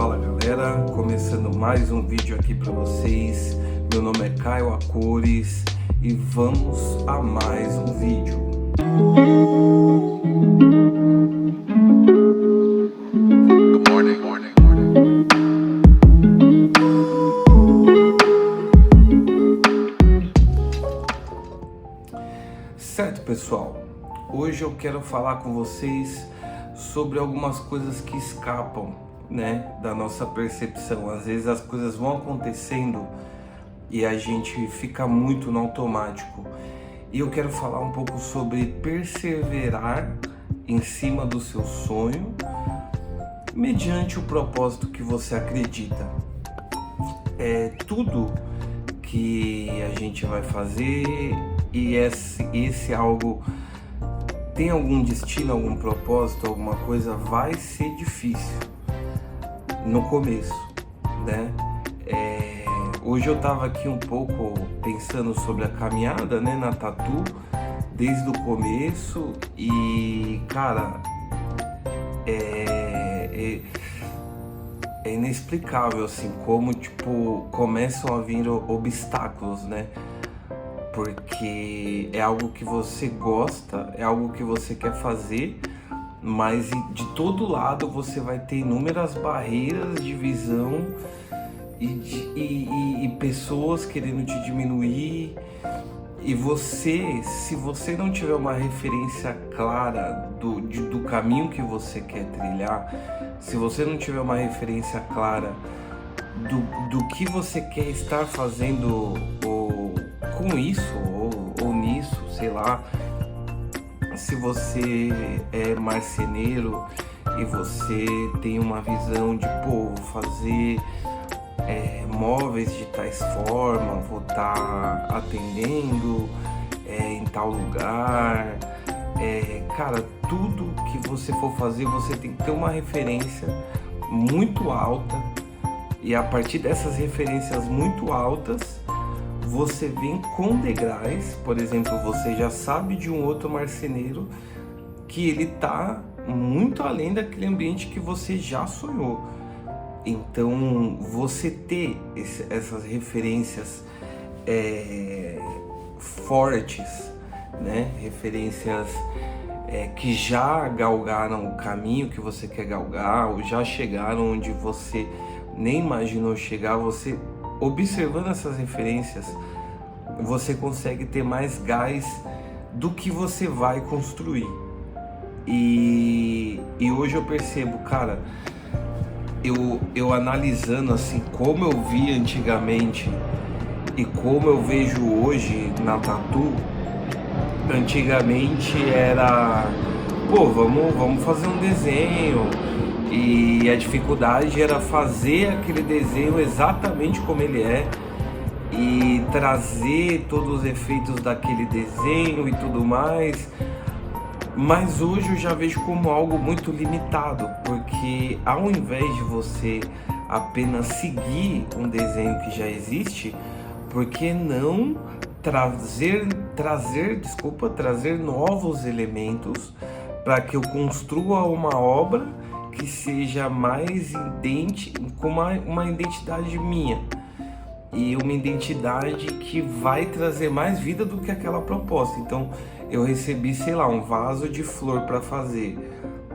Fala galera, começando mais um vídeo aqui para vocês. Meu nome é Caio Acores e vamos a mais um vídeo. Good morning. Certo, pessoal, hoje eu quero falar com vocês sobre algumas coisas que escapam, da nossa percepção. Às vezes as coisas vão acontecendo e a gente fica muito no automático. E eu quero falar um pouco sobre perseverar em cima do seu sonho, mediante o propósito que você acredita. Tudo que a gente vai fazer e esse algo tem algum destino, algum propósito, alguma coisa, vai ser difícil no começo, Hoje eu tava aqui um pouco pensando sobre a caminhada, na Tatu, desde o começo e, cara, é inexplicável, assim, como, começam a vir obstáculos, Porque é algo que você gosta, é algo que você quer fazer, mas de todo lado você vai ter inúmeras barreiras de visão e pessoas querendo te diminuir. E se você não tiver uma referência clara do caminho que você quer trilhar, se você não tiver uma referência clara do que você quer estar fazendo com isso ou nisso, sei lá, se você é marceneiro e você tem uma visão de, vou fazer móveis de tais forma, vou estar atendendo em tal lugar, cara, tudo que você for fazer, você tem que ter uma referência muito alta, e a partir dessas referências muito altas, você vem com degraus. Por exemplo, você já sabe de um outro marceneiro que ele tá muito além daquele ambiente que você já sonhou. Então, você ter essas referências fortes, referências que já galgaram o caminho que você quer galgar, ou já chegaram onde você nem imaginou chegar. Você observando essas referências, você consegue ter mais gás do que você vai construir. E hoje eu percebo, cara, eu analisando assim como eu vi antigamente e como eu vejo hoje na Tatu. Antigamente era, vamos fazer um desenho, e a dificuldade era fazer aquele desenho exatamente como ele é e trazer todos os efeitos daquele desenho e tudo mais. Mas hoje eu já vejo como algo muito limitado, porque ao invés de você apenas seguir um desenho que já existe, por que não trazer novos elementos para que eu construa uma obra que seja mais com uma identidade minha, e uma identidade que vai trazer mais vida do que aquela proposta. Então eu recebi, sei lá, um vaso de flor para fazer.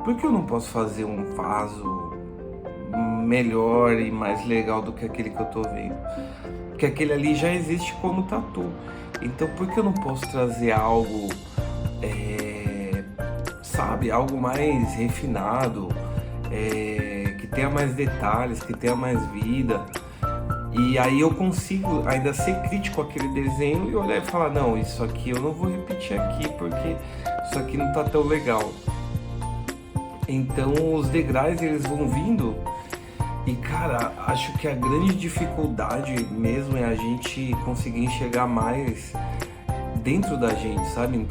Por que eu não posso fazer um vaso melhor e mais legal do que aquele que eu tô vendo? Porque aquele ali já existe como tatu. Então por que eu não posso trazer algo, algo mais refinado, que tenha mais detalhes, que tenha mais vida? E aí eu consigo ainda ser crítico àquele desenho e olhar e falar, não, isso aqui eu não vou repetir aqui porque isso aqui não tá tão legal. Então os degraus, eles vão vindo. E, cara, acho que a grande dificuldade mesmo é a gente conseguir enxergar mais dentro da gente, sabe?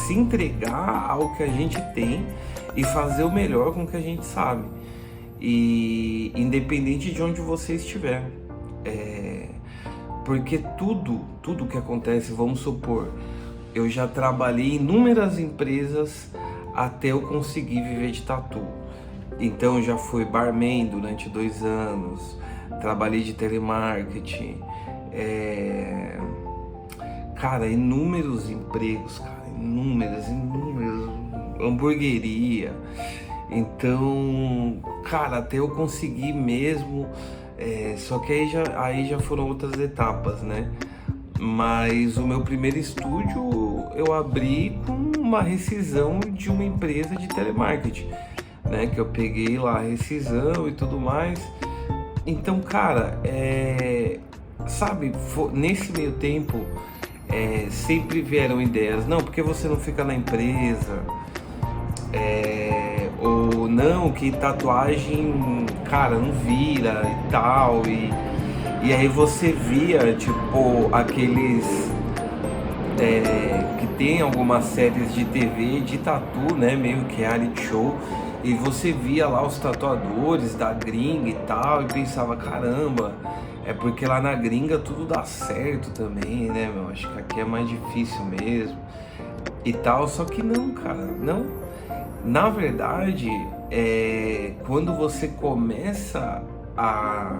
Se entregar ao que a gente tem e fazer o melhor com o que a gente sabe. E independente de onde você estiver. Porque tudo que acontece, vamos supor, eu já trabalhei em inúmeras empresas até eu conseguir viver de tatu. Então já fui barman durante 2 anos, trabalhei de telemarketing, cara, inúmeros empregos, cara, inúmeros, hamburgueria. Então, cara, até eu conseguir mesmo, só que aí já foram outras etapas, né? Mas o meu primeiro estúdio eu abri com uma rescisão de uma empresa de telemarketing, né? Que eu peguei lá a rescisão e tudo mais. Então, cara, sabe, nesse meio tempo sempre vieram ideias, não, porque você não fica na empresa, ou não, que tatuagem, cara, não vira e tal, e aí você via, tipo, aqueles que tem algumas séries de TV de tatu, né, meio que reality show, e você via lá os tatuadores da gringa e tal, e pensava, caramba, é porque lá na gringa tudo dá certo também, né, meu, acho que aqui é mais difícil mesmo, e tal, só que não, cara, não. Na verdade, quando você começa a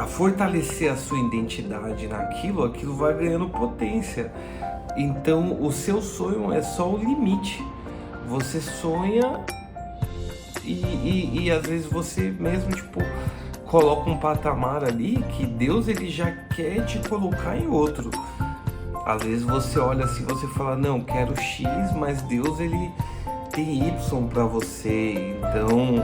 fortalecer a sua identidade naquilo, aquilo vai ganhando potência. Então, o seu sonho é só o limite. Você sonha e às vezes você mesmo, tipo, coloca um patamar ali que Deus ele já quer te colocar em outro. Às vezes você olha assim, você fala, não, quero X, mas Deus ele tem Y para você. Então,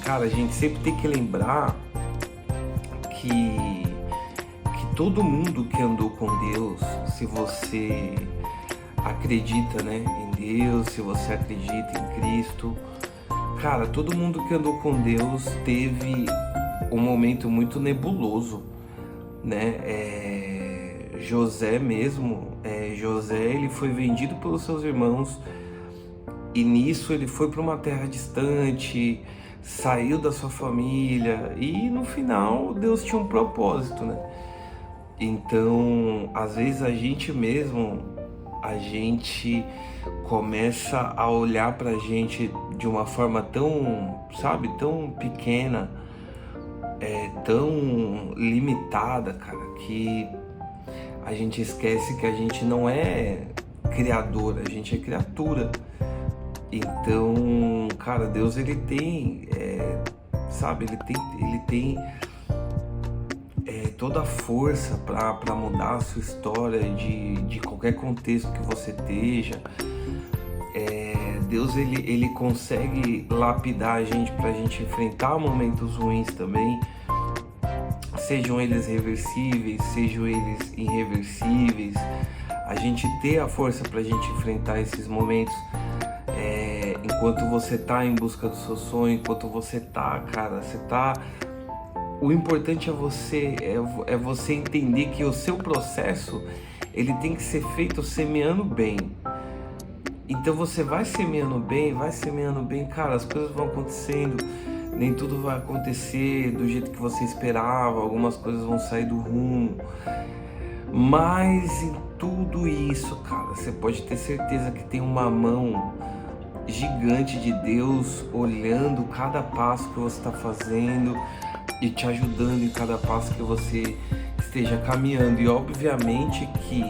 cara, a gente sempre tem que lembrar que todo mundo que andou com Deus, se você acredita, né, em Deus, se você acredita em Cristo, cara, todo mundo que andou com Deus teve um momento muito nebuloso, né? José mesmo, José ele foi vendido pelos seus irmãos e nisso ele foi para uma terra distante, saiu da sua família e no final Deus tinha um propósito, né? Então, às vezes a gente mesmo, a gente começa a olhar pra gente de uma forma tão, sabe, tão pequena, tão limitada, cara, que a gente esquece que a gente não é criador, a gente é criatura. Então, cara, Deus ele tem, sabe, ele tem toda a força para mudar a sua história de qualquer contexto que você esteja. Deus ele consegue lapidar a gente para a gente enfrentar momentos ruins também, sejam eles reversíveis, sejam eles irreversíveis. A gente ter a força para a gente enfrentar esses momentos. Enquanto você tá em busca do seu sonho, enquanto você tá, cara, o importante é você entender que o seu processo ele tem que ser feito semeando bem. Então você vai semeando bem, cara, as coisas vão acontecendo, nem tudo vai acontecer do jeito que você esperava, algumas coisas vão sair do rumo, mas em tudo isso, cara, você pode ter certeza que tem uma mão gigante de Deus olhando cada passo que você está fazendo e te ajudando em cada passo que você esteja caminhando. E obviamente que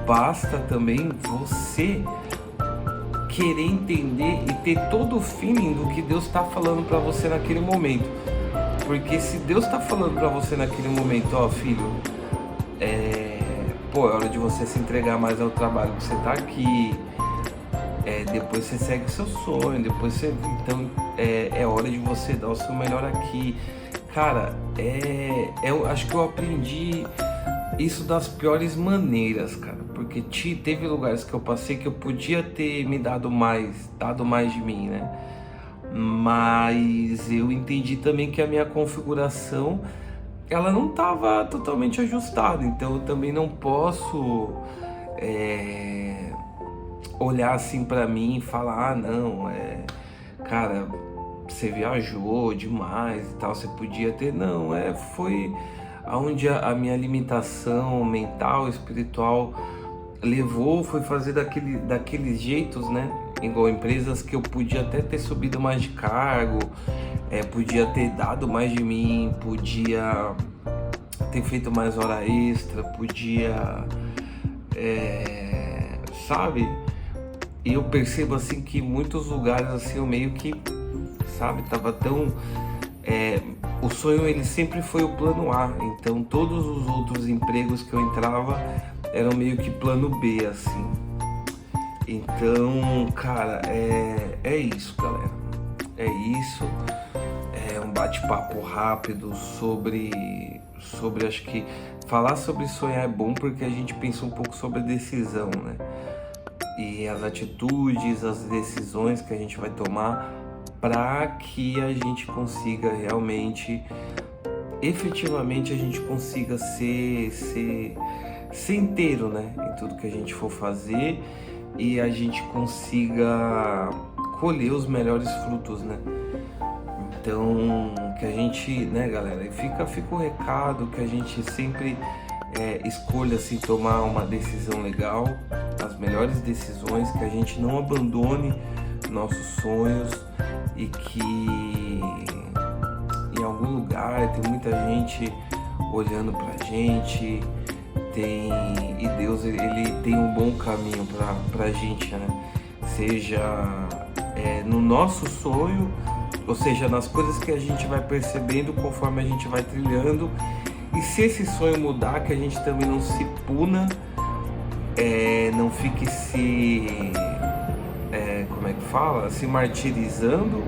basta também você querer entender e ter todo o feeling do que Deus está falando para você naquele momento. Porque se Deus está falando para você naquele momento, ó filho, é hora de você se entregar mais ao trabalho que você está aqui. Depois você segue o seu sonho, então é hora de você dar o seu melhor aqui. Cara, eu acho que eu aprendi isso das piores maneiras, cara, porque teve lugares que eu passei que eu podia ter me dado mais de mim, né? Mas eu entendi também que a minha configuração ela não estava totalmente ajustada, então eu também não posso olhar assim pra mim e falar, não, cara, você viajou demais e tal, você podia ter, não, foi aonde a minha limitação mental, espiritual levou, foi fazer daqueles jeitos, né? igual empresas que eu podia até ter subido mais de cargo, podia ter dado mais de mim, podia ter feito mais hora extra, podia, sabe? E eu percebo assim que muitos lugares assim eu meio que, sabe, tava tão o sonho ele sempre foi o plano A, então todos os outros empregos que eu entrava eram meio que plano B, assim. Então, cara, é isso, galera. É isso. É um bate-papo rápido sobre, acho que falar sobre sonhar é bom porque a gente pensa um pouco sobre a decisão, né? E as atitudes, as decisões que a gente vai tomar para que a gente consiga realmente, efetivamente, a gente consiga ser inteiro, né? Em tudo que a gente for fazer e a gente consiga colher os melhores frutos, né? Então, que a gente, né, galera, fica o recado que a gente sempre escolha assim tomar uma decisão legal, as melhores decisões, que a gente não abandone nossos sonhos e que em algum lugar tem muita gente olhando pra gente, e Deus ele tem um bom caminho pra gente, né? Seja no nosso sonho, ou seja, nas coisas que a gente vai percebendo conforme a gente vai trilhando. E se esse sonho mudar, que a gente também não se puna, não fique como é que fala? Se martirizando,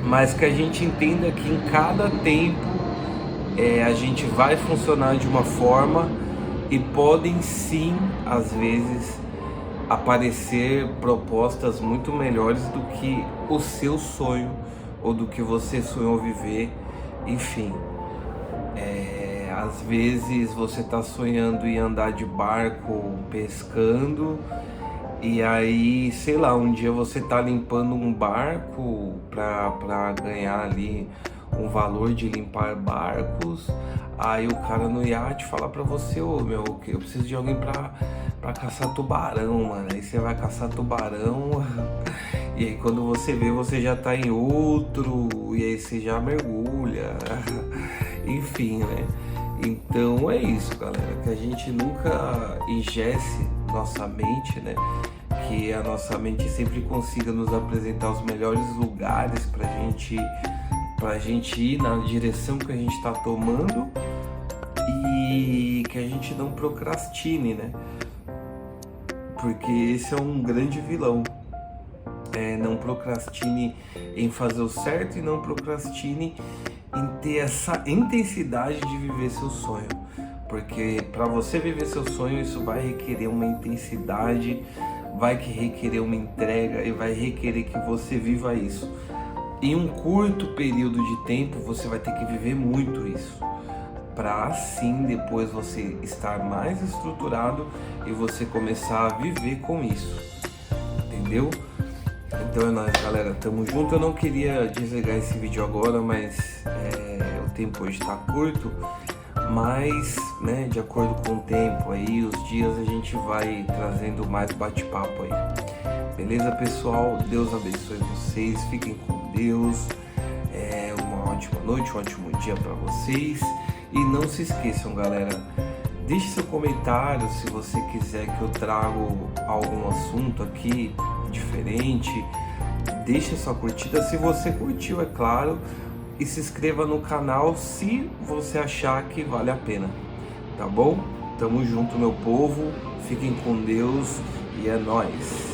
mas que a gente entenda que em cada tempo a gente vai funcionar de uma forma e podem sim, às vezes, aparecer propostas muito melhores do que o seu sonho ou do que você sonhou viver, enfim. Às vezes você tá sonhando em andar de barco pescando e aí, sei lá, um dia você tá limpando um barco pra ganhar ali um valor de limpar barcos, aí o cara no iate fala pra você, meu, eu preciso de alguém pra caçar tubarão, mano. Aí você vai caçar tubarão e aí quando você vê, você já tá em outro, e aí você já mergulha, enfim, né? Então é isso, galera, que a gente nunca engesse nossa mente, né? Que a nossa mente sempre consiga nos apresentar os melhores lugares pra gente ir na direção que a gente está tomando e que a gente não procrastine, né? Porque esse é um grande vilão. Não procrastine em fazer o certo e não procrastine em ter essa intensidade de viver seu sonho. Porque para você viver seu sonho, isso vai requerer uma intensidade, vai requerer uma entrega e vai requerer que você viva isso. Em um curto período de tempo, você vai ter que viver muito isso, para assim depois você estar mais estruturado e você começar a viver com isso, entendeu? Então é nóis, galera, tamo junto. Eu não queria desligar esse vídeo agora, mas o tempo hoje tá curto, mas, né, de acordo com o tempo aí, os dias a gente vai trazendo mais bate-papo aí. Beleza, pessoal? Deus abençoe vocês, fiquem com Deus, uma ótima noite, um ótimo dia para vocês. E não se esqueçam, galera, deixe seu comentário se você quiser que eu traga algum assunto aqui diferente. Deixe sua curtida se você curtiu, é claro, e se inscreva no canal se você achar que vale a pena, tá bom? Tamo junto, meu povo, fiquem com Deus e é nóis!